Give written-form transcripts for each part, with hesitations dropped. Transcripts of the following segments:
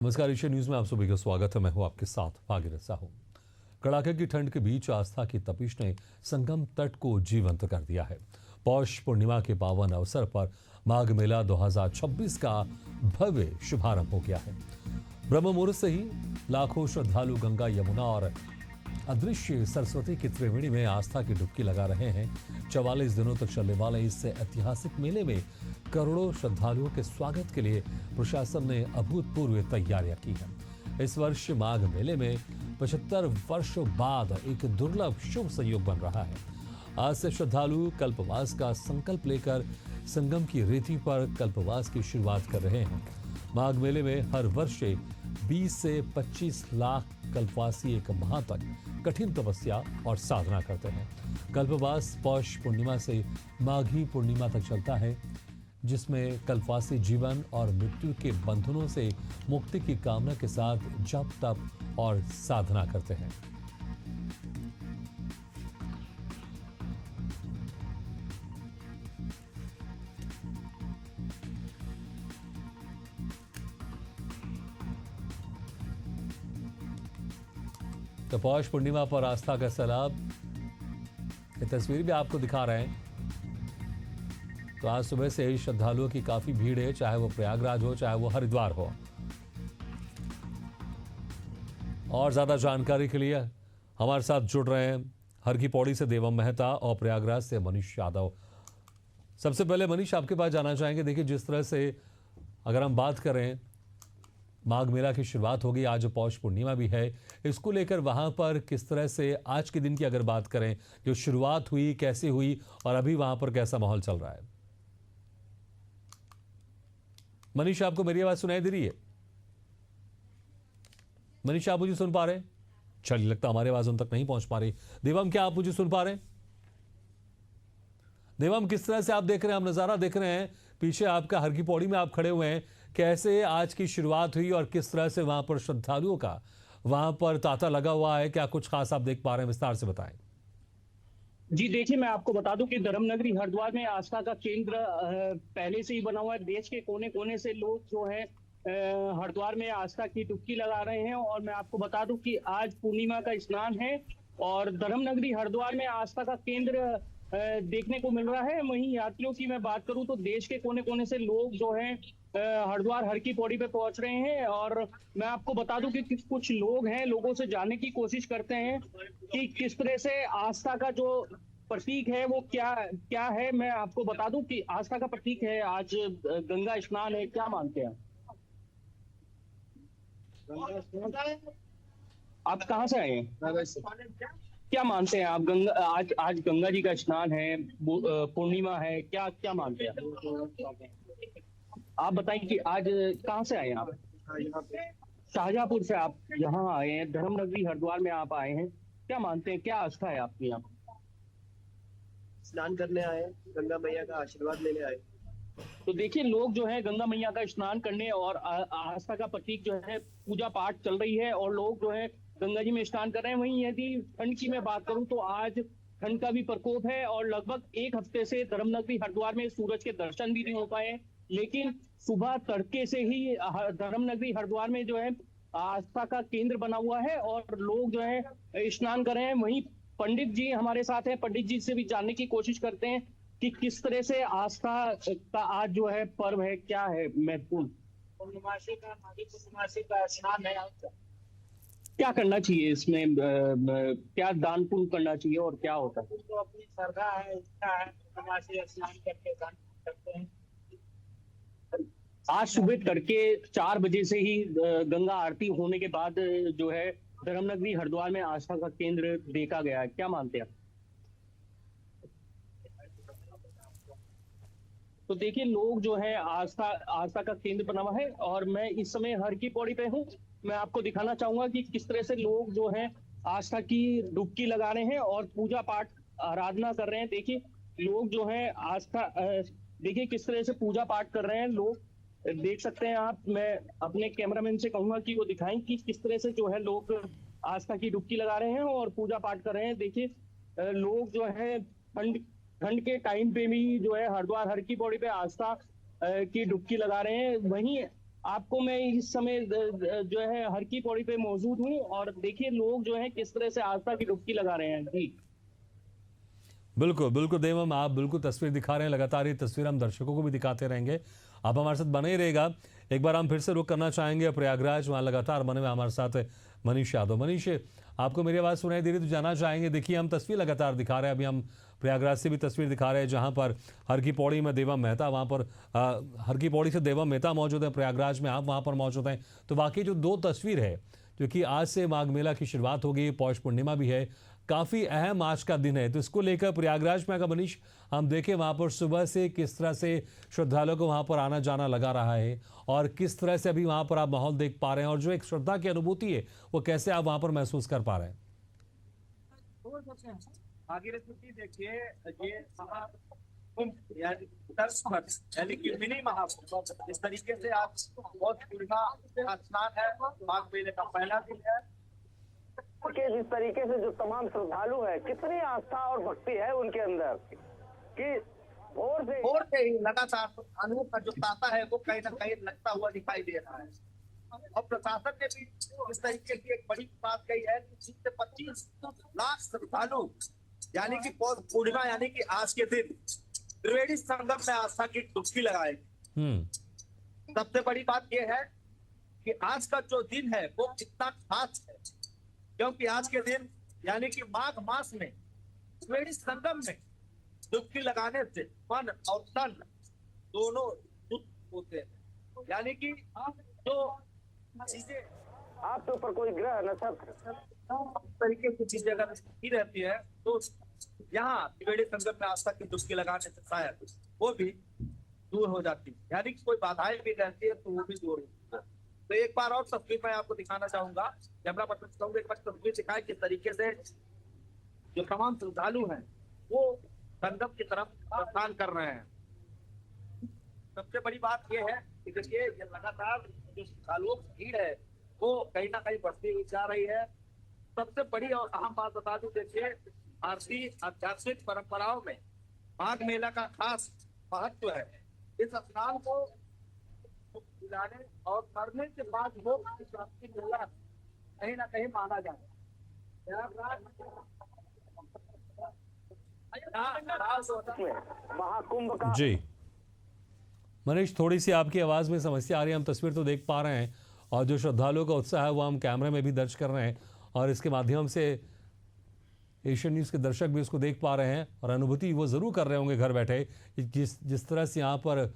नमस्कार, Asia news में आप सभी का स्वागत है। मैं हूं आपके साथ भागीरथ साहू। कड़ाके की ठंड के बीच आस्था की तपिश ने संगम तट को जीवंत कर दिया है। पौष पूर्णिमा के पावन अवसर पर माघ मेला 2026 का भव्य शुभारंभ हो गया है। ब्रह्म मुहूर्त से ही लाखों श्रद्धालु गंगा, यमुना और अदृश्य सरस्वती की त्रिवेणी में आस्था की डुबकी लगा रहे हैं। 44 दिनों तक चलने वाले इस ऐतिहासिक मेले में करोड़ों श्रद्धालुओं के स्वागत के लिए प्रशासन ने अभूतपूर्व तैयारियां की हैं। इस वर्ष माघ मेले में 75 वर्षों बाद एक दुर्लभ शुभ संयोग बन रहा है। आज से श्रद्धालु कल्पवास का संकल्प लेकर संगम की रेती पर कल्पवास की शुरुआत कर रहे हैं। माघ मेले में हर वर्ष 20 से 25 लाख कल्पवासी एक माह तक कठिन तपस्या और साधना करते हैं। कल्पवास पौष पूर्णिमा से माघी पूर्णिमा तक चलता है, जिसमें कल्पवासी जीवन और मृत्यु के बंधनों से मुक्ति की कामना के साथ जप, तप और साधना करते हैं। तो पौष पूर्णिमा पर आस्था का सैलाब, ये तस्वीर भी आपको दिखा रहे हैं। तो आज सुबह से ही श्रद्धालुओं की काफी भीड़ है, चाहे वो प्रयागराज हो, चाहे वो हरिद्वार हो। और ज्यादा जानकारी के लिए हमारे साथ जुड़ रहे हैं हर की पौड़ी से देवम मेहता और प्रयागराज से मनीष यादव। सबसे पहले मनीष, आपके पास जाना चाहेंगे। देखिए, जिस तरह से अगर हम बात करें, माघ मेला की शुरुआत होगी, आज पौष पूर्णिमा भी है, इसको लेकर वहां पर किस तरह से आज के दिन की अगर बात करें, जो शुरुआत हुई कैसे हुई और अभी वहां पर कैसा माहौल चल रहा है? मनीष, आपको मेरी आवाज सुनाई दे रही है? मनीष, आप मुझे सुन पा रहे हैं? चलिए, लगता हमारी आवाज उन तक नहीं पहुंच पा रही। देवम, क्या आप मुझे सुन पा रहे हैं? देवम, किस तरह से आप देख रहे हैं, हम नजारा देख रहे हैं पीछे आपका, हर की पौड़ी में आप खड़े हुए हैं, कैसे आज की शुरुआत हुई और किस तरह से वहां पर श्रद्धालुओं का वहां पर तांता लगा हुआ है, क्या कुछ खास आप देख पा रहे हैं? विस्तार से बताएं। जी देखिए, मैं आपको बता दूं कि धर्मनगरी हरिद्वार में आस्था का केंद्र पहले से ही बना हुआ है। देश के कोने कोने से लोग जो है हरिद्वार में आस्था की डुबकी लगा रहे हैं। और मैं आपको बता दूं कि आज पूर्णिमा का स्नान है और धर्मनगरी हरिद्वार में आस्था का केंद्र देखने को मिल रहा है। वहीं यात्रियों की मैं बात करूं तो देश के कोने कोने से लोग जो है हरिद्वार हर की पौड़ी पे पहुंच रहे हैं। और मैं आपको बता दूं कि कुछ लोग हैं, लोगों से जानने की कोशिश करते हैं कि किस तरह से आस्था का जो प्रतीक है वो क्या क्या है। मैं आपको बता दूं कि आस्था का प्रतीक है आज गंगा स्नान है। क्या मानते हैं आप? कहाँ से आए हैं? क्या मानते हैं आप? गंगा आज आज गंगा जी का स्नान है, पूर्णिमा है, क्या क्या मानते हैं आप? बताएं कि आज कहाँ से आए हैं आप? शाहजहांपुर से आप यहाँ आए हैं, धर्मनगरी हरिद्वार में आप आए हैं। क्या मानते हैं, क्या आस्था है आपकी यहाँ? स्नान करने आए, गंगा मैया का आशीर्वाद लेने आए। तो देखिए, लोग जो है गंगा मैया का स्नान करने और आस्था का प्रतीक जो है पूजा पाठ चल रही है और लोग जो है गंगा जी में स्नान कर रहे हैं। वहीं यदि ठंड की मैं बात करूं तो आज ठंड का भी प्रकोप है और लगभग एक हफ्ते से धर्मनगरी हरिद्वार में सूरज के दर्शन भी नहीं हो पाए। लेकिन सुबह तड़के से ही धर्मनगरी हरिद्वार में जो है आस्था का केंद्र बना हुआ है और लोग जो है स्नान कर रहे हैं। वहीं पंडित जी हमारे साथ हैं, पंडित जी से भी जानने की कोशिश करते हैं कि किस तरह से आस्था का आज जो है पर्व है, क्या है महत्वपूर्ण। पूर्णमासी का, माघी पूर्णमासी का स्नान है। क्या करना चाहिए इसमें, क्या दान पुण्य करना चाहिए और क्या होता है? तो अपनी श्रद्धा है, इच्छा है, पूर्णमासी स्नान करके दान करते हैं। आज सुबह तड़के 4 बजे से ही गंगा आरती होने के बाद जो है धर्मनगरी हरिद्वार में आस्था का केंद्र देखा गया है। क्या मानते हैं? तो देखिए, लोग जो है आस्था आस्था का केंद्र बना हुआ है और मैं इस समय हर की पौड़ी पे हूँ। मैं आपको दिखाना चाहूंगा कि किस तरह से लोग जो है आस्था की डुबकी लगा रहे हैं और पूजा पाठ आराधना कर रहे हैं। देखिए, लोग जो है आस्था देखिए किस तरह से पूजा पाठ कर रहे हैं। लोग देख सकते हैं आप। मैं अपने कैमरामैन से कहूंगा कि वो दिखाएं कि किस तरह से जो है लोग आस्था की डुबकी लगा रहे हैं और पूजा पाठ कर रहे हैं। देखिए, लोग जो है ठंड ठंड के टाइम पे भी जो है हरिद्वार हर की पौड़ी पे आस्था की डुबकी लगा रहे हैं। वहीं आपको मैं इस समय जो है हर की पौड़ी पे मौजूद हूँ और देखिए लोग जो है किस तरह से आस्था की डुबकी लगा रहे हैं। जी बिल्कुल बिल्कुल देवम, आप बिल्कुल तस्वीर दिखा रहे हैं, लगातार ये तस्वीर हम दर्शकों को भी दिखाते रहेंगे। आप हमारे साथ बने ही रहेगा। एक बार हम फिर से रुक करना चाहेंगे प्रयागराज, वहाँ लगातार बने हुए हमारे साथ मनीष यादव। मनीष, आपको मेरी आवाज़ सुनाई दे रही तो जानना चाहेंगे, देखिए हम तस्वीर लगातार दिखा रहे हैं, अभी हम प्रयागराज से भी तस्वीर दिखा रहे हैं जहाँ पर हर की पौड़ी में देवम मेहता, वहाँ पर हर की पौड़ी से देवम मेहता मौजूद है, प्रयागराज में आप वहाँ पर मौजूद हैं। तो वाकई जो दो तस्वीर है, क्योंकि आज से माघ मेला की शुरुआत होगी, पौष पूर्णिमा भी है, काफी अहम आज का दिन है, तो इसको लेकर प्रयागराज में अगर मनीष हम देखें वहां पर सुबह से किस तरह से श्रद्धालुओं को वहां पर आना जाना लगा रहा है और किस तरह से अभी वहां पर आप माहौल देख पा रहे हैं और जो एक श्रद्धा की अनुभूति है वो कैसे आप वहां पर महसूस कर पा रहे हैं? भागीरथी देखिए, ये महाकुंभ यानी 10 वर्ष यानी कि मिनी महाकुंभ, इस तरीके से आप बहुत पूर्णिमा का स्नान है, माघ महीने का पहला दिन है के जिस तरीके से जो तमाम श्रद्धालु है, कितनी आस्था और भक्ति है उनके अंदर कि भोर से ही लगातार अनुभव का जो तांता है वो कहीं ना कहीं लगता हुआ दिखाई दे रहा है। और प्रशासन ने भी इस तरीके की एक बड़ी बात कही है कि 20 से 25 लाख श्रद्धालु यानी कि पौष पूर्णिमा यानी कि आज के दिन त्रिवेणी संगम में आस्था की डुबकी लगाएंगे। सबसे बड़ी बात यह है कि आज का जो दिन है वो कितना खास है, क्योंकि आज के दिन यानी कि माघ मास में त्रिवेणी संगम में डुबकी लगाने से मन और तन दोनों शुद्ध होते हैं। यानी कि जो चीजें आपके ऊपर कोई ग्रह नक्षत्र तरीके की चीजें अगर ही रहती है तो यहाँ त्रिवेणी संगम में आस्था की डुबकी लगाने से शायद वो भी दूर हो जाती है, यानी कि कोई बाधाएं भी रहती है तो वो भी दूर होती है। तो एक बार और तस्वीर मैं आपको दिखाना चाहूंगा, कैमरा पर्सन एक बार तस्वीर दिखाए किस तरीके से जो तमाम श्रद्धालु हैं वो संगम की तरफ प्रस्थान कर रहे हैं। सबसे बड़ी बात यह है कि देखिए ये लगातार जो श्रद्धालुओं की भीड़ है वो कहीं ना कहीं बढ़ती हुई जा रही है। सबसे बड़ी और अहम बात बता दूं, देखिए भारतीय आध्यात्मिक परंपराओं में माघ मेला का खास महत्व है। इस स्नान को पिलाने और करने के बाद मोक्ष की प्राप्ति मेला कहीं ना कहीं माना जाता है। महाकुंभ का जी मनीष, थोड़ी सी आपकी आवाज़ में समस्या आ रही है, हम तस्वीर तो देख पा रहे हैं और जो श्रद्धालुओं का उत्साह है वो हम कैमरे में भी दर्ज कर रहे हैं और इसके माध्यम से एशियन न्यूज़ के दर्शक भी उसको देख पा रहे हैं और अनुभूति वो ज़रूर कर रहे होंगे घर बैठे, जिस तरह से यहाँ पर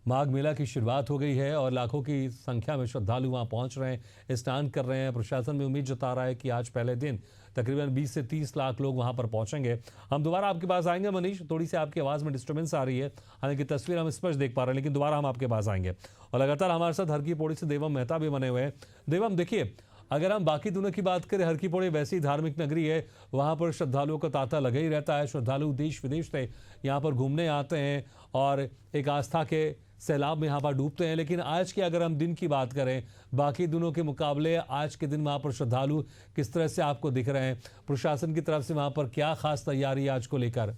माघ मेला की शुरुआत हो गई है और लाखों की संख्या में श्रद्धालु वहाँ पहुँच रहे हैं, स्नान कर रहे हैं। प्रशासन में उम्मीद जता रहा है कि आज पहले दिन तकरीबन 20 से 30 लाख लोग वहाँ पर पहुँचेंगे। हम दोबारा आपके पास आएंगे मनीष, थोड़ी सी आपकी आवाज़ में डिस्टर्बेंस आ रही है, हालांकि तस्वीर हम स्पष्ट देख पा रहे हैं, लेकिन दोबारा हम आपके पास आएंगे। और लगातार हमारे साथ हर की पौड़ी से देवम मेहता भी बने हुए हैं। देवम, देखिए अगर हम बाकी दिनों की बात करें, हर की पौड़ी वैसी ही धार्मिक नगरी है, वहाँ पर श्रद्धालुओं का तांता लगा ही रहता है। श्रद्धालु देश विदेश से यहाँ पर घूमने आते हैं और एक आस्था के सैलाब में यहाँ पर डूबते हैं। लेकिन आज की अगर हम दिन की बात करें, बाकी दिनों के मुकाबले आज के दिन वहाँ पर श्रद्धालु किस तरह से आपको दिख रहे हैं? प्रशासन की तरफ से वहाँ पर क्या खास तैयारी है आज को लेकर?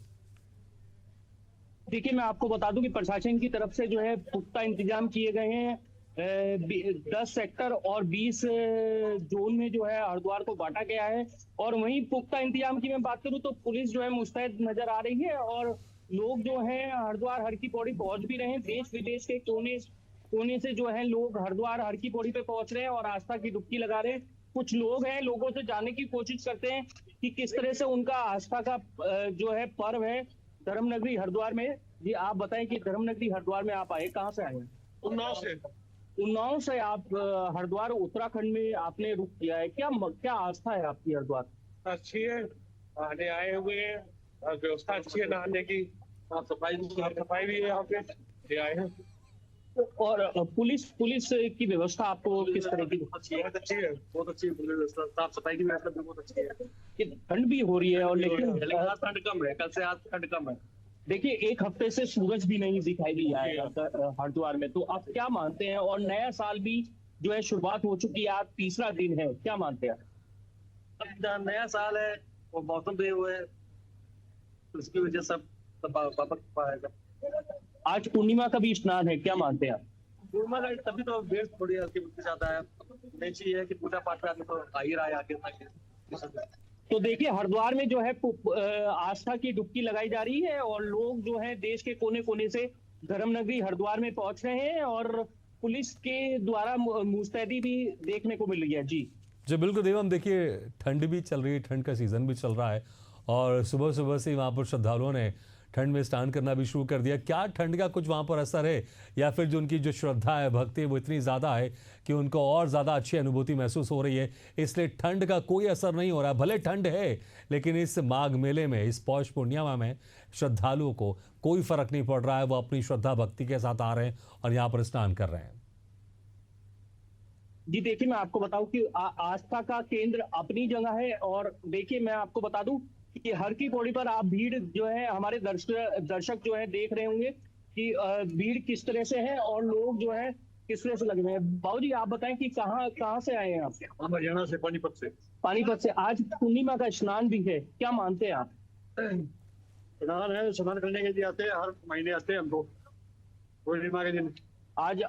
देखिए मैं आपको बता दूं कि प्रशासन की तरफ से जो है पुख्ता इंतजाम किए गए हैं। 10 सेक्टर और 20 जोन में जो है हरिद्वार को बांटा गया है और वहीं पुख्ता इंतजाम की मैं बात करूं तो पुलिस जो है मुस्तैद नजर आ रही है और लोग जो हैं हरिद्वार हर की पौड़ी पहुंच भी रहे हैं। देश विदेश के कोने से जो है लोग हरिद्वार हर की पौड़ी पे पहुंच रहे हैं और आस्था की डुबकी लगा रहे हैं। कुछ लोग हैं, लोगों से जानने की कोशिश करते हैं कि किस तरह से उनका आस्था का जो है पर्व है धर्मनगरी हरिद्वार में। जी आप बताएं कि धर्मनगरी हरिद्वार में आप आए, कहाँ से आए? उन्नाव से आप हरिद्वार उत्तराखंड में आपने रुक किया है, क्या आस्था है आपकी हरिद्वार? अच्छी है, नहाने आए हुए हैं, व्यवस्था अच्छी है नहाने की, साफ सफाई भी है यहाँ पे आए हैं। और पुलिस की व्यवस्था आपको किस तरह की? बहुत अच्छी है, बहुत अच्छी व्यवस्था, साफ सफाई की व्यवस्था भी बहुत अच्छी है। कि ठंड भी हो रही है और लेकिन ठंड कम है, कल से आज ठंड कम है। देखिए एक हफ्ते से सूरज भी नहीं दिखाई दिया है हरिद्वार में, तो आप क्या मानते हैं? और नया साल भी जो है शुरुआत हो चुकी है, आज तीसरा दिन है, क्या मानते हैं? अब नया साल है और मौसम भी हुआ है, उसकी वजह से सब वापस पाएगा। आज पूर्णिमा का भी स्नान है, क्या मानते हैं आप? पूर्णिमा का तभी तो भीड़ थोड़ी हल्की फुल्की ज्यादा है। नहीं चाहिए कि पूजा पाठ में आदमी तो आ ही रहा है आगे तक। तो देखिए हरिद्वार में जो है आस्था की डुबकी लगाई जा रही है और लोग जो है देश के कोने कोने से धर्म नगरी हरिद्वार में पहुंच रहे हैं और पुलिस के द्वारा मुस्तैदी भी देखने को मिल रही है। जी जी बिल्कुल देवम, देखिए ठंड भी चल रही है, ठंड का सीज़न भी चल रहा है और सुबह सुबह से वहाँ पर श्रद्धालुओं ने ठंड में स्नान करना भी शुरू कर दिया। क्या ठंड का कुछ वहाँ पर असर है या फिर जो उनकी जो श्रद्धा है, भक्ति है, वो इतनी ज़्यादा है कि उनको और ज़्यादा अच्छी अनुभूति महसूस हो रही है, इसलिए ठंड का कोई असर नहीं हो रहा है? भले ठंड है लेकिन इस माघ मेले में, इस पौष पूर्णिमा में श्रद्धालुओं को कोई फर्क नहीं पड़ रहा है। वो अपनी श्रद्धा भक्ति के साथ आ रहे हैं और यहाँ पर स्नान कर रहे हैं। जी देखिए मैं आपको बताऊं कि आस्था का केंद्र अपनी जगह है और देखिए मैं आपको बता दूं कि हर की पौड़ी पर आप भीड़ जो है हमारे दर्शक जो है देख रहे होंगे कि भीड़ किस तरह से है और लोग जो है किस तरह से लगे हुए हैं। बाबू जी आप बताएं कि कहाँ से आए हैं आप? हम हरियाणा से, पानीपत से। पानीपत से। आज पूर्णिमा का स्नान भी है, क्या मानते हैं आप? स्नान है, स्नान करने के लिए आते हैं, हर महीने आते हैं हम लोग पूर्णिमा के दिन। आज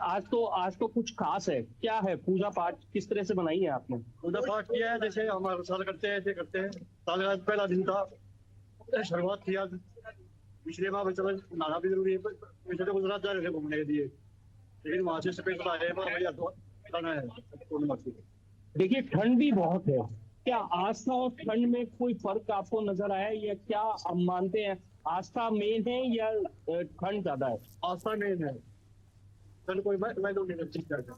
तो कुछ खास है, क्या है? पूजा पाठ किस तरह से बनाई है आपने? पूजा पाठ किया है जैसे हम हर साल करते हैं, ऐसे करते हैं। साल का पहला दिन था, शुरुआत किया। पिछले माह में चलो नहाना भी जरूरी है, वैसे तो गुजरात जा रहे थे घूमने के लिए, लेकिन वहां से स्पेशल आए हैं, भैया तो जाना है पूर्णिमा से। देखिए ठंड भी बहुत है, क्या आस्था और ठंड में कोई फर्क आपको नजर आया या क्या आप मानते हैं आस्था मेन है या ठंड ज्यादा है? आस्था मेन है, ठंड कोई मैं तो नहीं करता।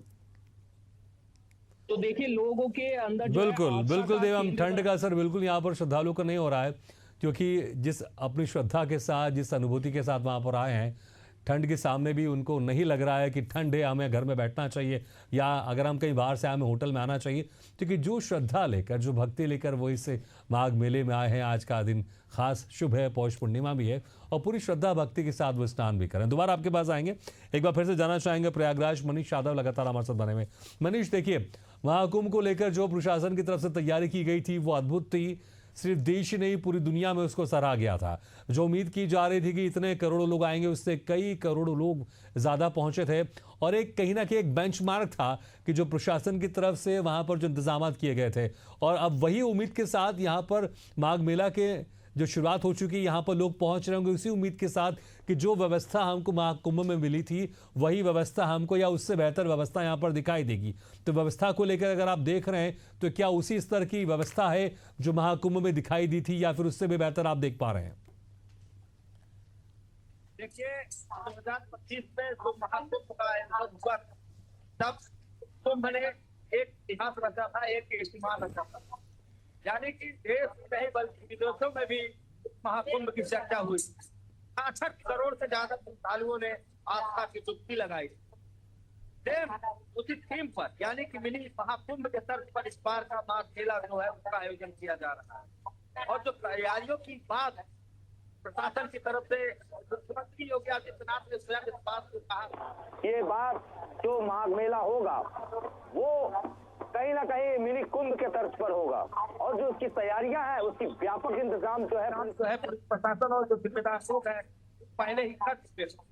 तो देखिए लोगों के अंदर जो है बिल्कुल आस्था बिल्कुल का देवम, केंद्र ठंड का असर बिल्कुल यहाँ पर श्रद्धालुओं को नहीं हो रहा है क्योंकि जिस अपनी श्रद्धा के साथ, जिस अनुभूति के साथ वहाँ पर आए हैं, ठंड के सामने भी उनको नहीं लग रहा है कि ठंड है हमें घर में बैठना चाहिए या अगर हम कहीं बाहर से आए हमें होटल में आना चाहिए, क्योंकि जो श्रद्धा लेकर, जो भक्ति लेकर वो इस माघ मेले में आए हैं। आज का दिन खास शुभ है, पौष पूर्णिमा भी है और पूरी श्रद्धा भक्ति के साथ वो स्नान भी करें। दोबारा आपके पास आएंगे, एक बार फिर से जाना चाहेंगे प्रयागराज। मनीष यादव लगातार हमारे साथ बने हुए। मनीष देखिए, महाकुंभ को लेकर जो प्रशासन की तरफ से तैयारी की गई थी वो अद्भुत थी, सिर्फ देश ही नहीं पूरी दुनिया में उसको सराहा गया था। जो उम्मीद की जा रही थी कि इतने करोड़ों लोग आएंगे, उससे कई करोड़ों लोग ज़्यादा पहुंचे थे और एक कहीं ना कहीं एक बेंचमार्क था कि जो प्रशासन की तरफ से वहां पर जो इंतजाम किए गए थे और अब वही उम्मीद के साथ यहाँ पर माघ मेला के जो शुरुआत हो चुकी है, यहाँ पर लोग पहुंच रहे होंगे उसी उम्मीद के साथ कि जो व्यवस्था हमको महाकुंभ में मिली थी वही व्यवस्था हमको या उससे बेहतर व्यवस्था यहाँ पर दिखाई देगी। तो व्यवस्था को लेकर अगर आप देख रहे हैं तो क्या उसी स्तर की व्यवस्था है जो महाकुंभ में दिखाई दी थी या फिर उससे भी बेहतर आप देख पा रहे हैं? देखिए 2025 में जो महाकुंभ का आयोजन हुआ तब कुंभ ने एक इतिहास रचा था, एक कीर्तिमान रचा था। यानी कि देश में नहीं बल्कि विदेशों में भी महाकुंभ की चर्चा हुई। 68 करोड़ से ज्यादा श्रद्धालुओं ने आस्था की डुबकी लगाई। उसी थीम पर यानी कि मिनी महाकुंभ के तर्ज पर इस बार का माघ मेला जो है उसका आयोजन किया जा रहा है और जो तैयारियों की बात है प्रशासन की तरफ से, मुख्यमंत्री योगी आदित्यनाथ ने स्वयं इस बात को कहा। ये बात जो माघ मेला होगा वो कहीं ना कहीं मिनी कुंभ के तर्ज पर होगा और जो उसकी तैयारियां हैं उसकी व्यापक इंतजाम जो है प्रशासन और जो जिम्मेदार लोग हैं पहले ही कर चुके हैं।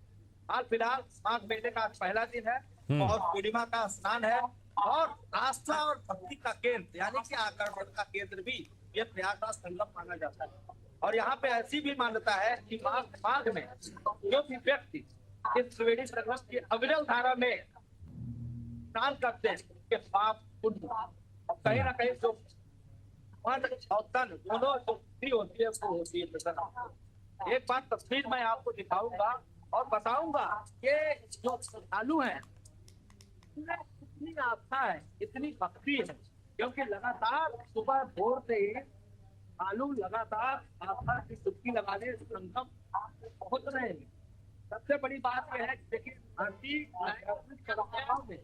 हाल फिलहाल माघ मेले का पहला दिन है और पूर्णिमा का स्नान है और आस्था और भक्ति का केंद्र यानी कि आकर्षण का केंद्र भी ये प्रयागराज संगम माना जाता है। और यहाँ पे ऐसी भी मान्यता है कि माघ में जो भी व्यक्ति इस त्रिवेणी संगम की अविरल धारा में स्नान करते हैं उसके पाप पुण्य और कहीं ना कहीं जो मन और तन दोनों जो स्थिति होती है वो होती है। एक बात तस्वीर मैं आपको दिखाऊंगा और बताऊंगा कि जो श्रद्धालु हैं इतनी आस्था है, इतनी भक्ति है, क्योंकि लगातार सुबह भोर से ही श्रद्धालु लगातार आस्था की डुबकी लगाने संगम पहुंच रहे हैं। सबसे बड़ी बात यह है कि देखिए भारतीय परंपराओं में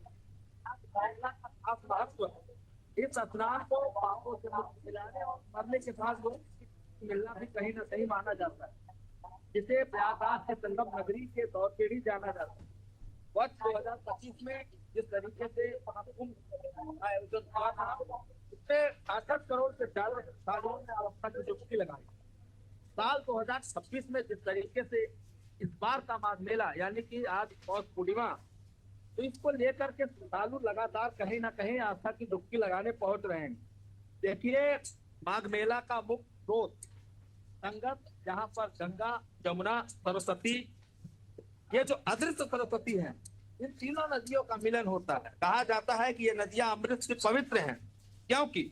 महत्व है। इस स्नान को पापों से मुक्ति दिलाने और मरने के बाद वो मिलना भी कहीं ना कहीं माना जाता है, जिसे प्रयागराज के संगम नगरी के तौर पर ही जाना जाता है। वर्ष 2025 में जिस तरीके से महाकुंभ आयोजन हुआ था उसमें 68 करोड़ से ज्यादा श्रद्धालुओं ने आस्था की डुबकी लगाई। साल 2026 में जिस तरीके से इस बार का माघ मेला यानी कि आज पौष पूर्णिमा तो इसको लेकर के श्रद्धालु लगातार कहीं ना कहीं आस्था की डुबकी लगाने पहुंच रहे हैं। देखिए, माघ मेला का मुख्य स्रोत संगत, जहां पर गंगा, यमुना, सरस्वती, ये जो अदृश्य सरस्वती है, इन तीनों नदियों का मिलन होता है। कहा जाता है कि ये नदियां अमृत से पवित्र हैं, क्योंकि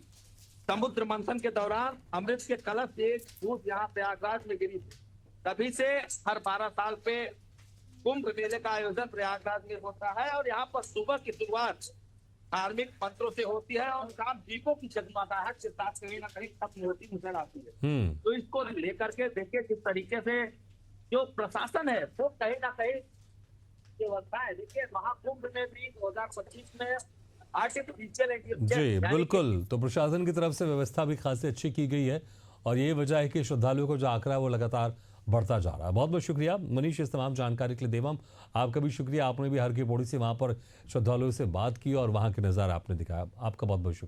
समुद्र मंथन के दौरान अमृत के कलश एक बूंद यहाँ प्रयागराज में गिरी थी। तभी से हर 12 साल पे कुंभ मेले का आयोजन प्रयागराज में होता है और यहाँ पर सुबह की शुरुआत धार्मिक मंत्रों से होती है और शाम दीपों की जगमगाहट के साथ कहीं ना कहीं खत्म होती नजर आती है। तो इसको लेकर के देखिए किस तरीके से जो प्रशासन है वो कहीं ना कहीं व्यवस्था है। देखिए, महाकुंभ में भी 2025 में आर्टिफिशियल जी बिल्कुल, तो प्रशासन की तरफ से व्यवस्था भी खासी अच्छी की गई है और ये वजह है कि श्रद्धालुओं को जो आंकड़ा है वो लगातार बढ़ता जा रहा है। बहुत बहुत शुक्रिया मनीष इस तमाम जानकारी के लिए। देवम, आपका भी शुक्रिया, आपने भी हर की पौड़ी से वहां पर श्रद्धालुओं से बात की और वहां के नज़ारा आपने दिखाया। आपका बहुत बहुत शुक्रिया।